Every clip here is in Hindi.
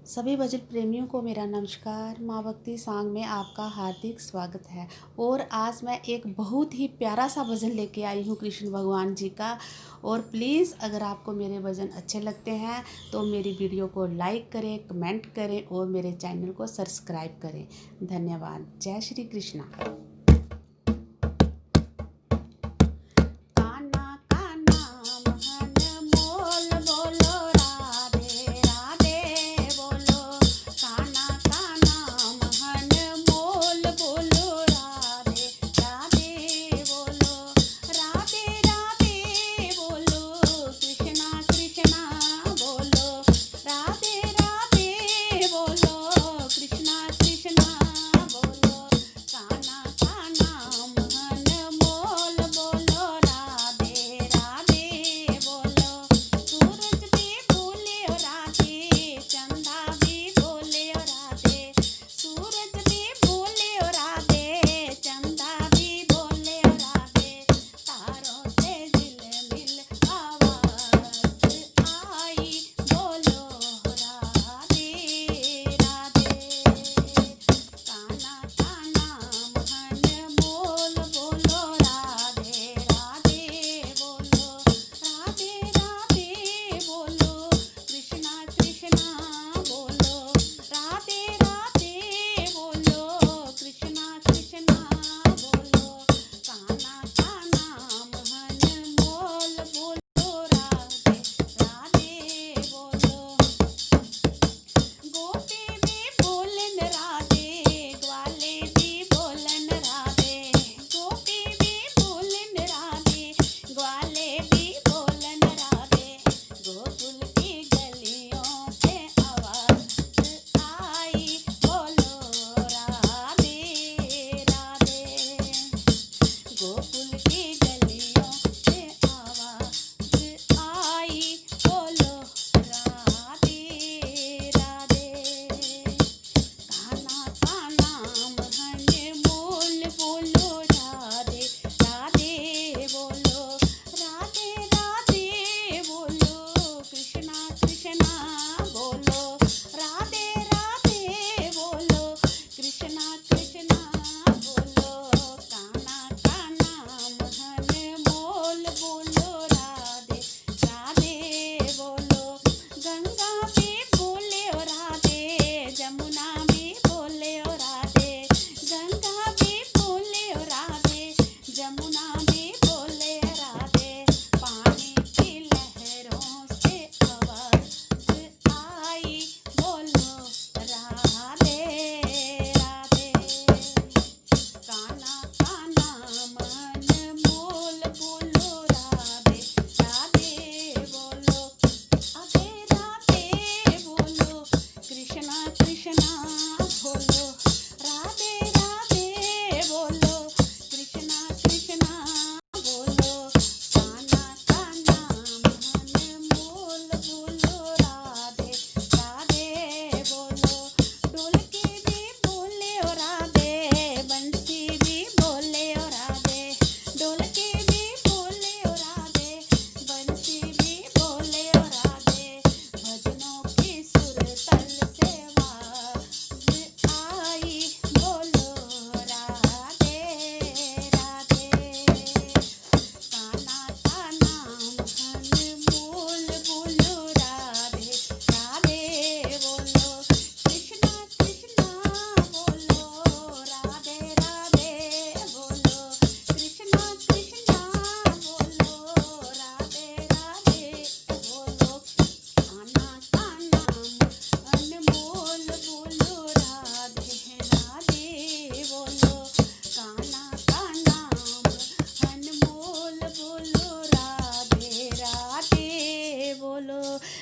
सभी भजन प्रेमियों को मेरा नमस्कार। माँ भक्ति सॉन्ग में आपका हार्दिक स्वागत है। और आज मैं एक बहुत ही प्यारा सा भजन लेके आई हूँ कृष्ण भगवान जी का। और प्लीज़ अगर आपको मेरे भजन अच्छे लगते हैं तो मेरी वीडियो को लाइक करें, कमेंट करें और मेरे चैनल को सब्सक्राइब करें। धन्यवाद। जय श्री कृष्णा।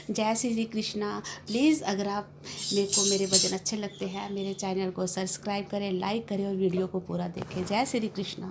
जय श्री कृष्णा। प्लीज़ अगर आप मेरे को मेरे भजन अच्छे लगते हैं मेरे चैनल को सब्सक्राइब करें, लाइक करें और वीडियो को पूरा देखें। जय श्री कृष्णा।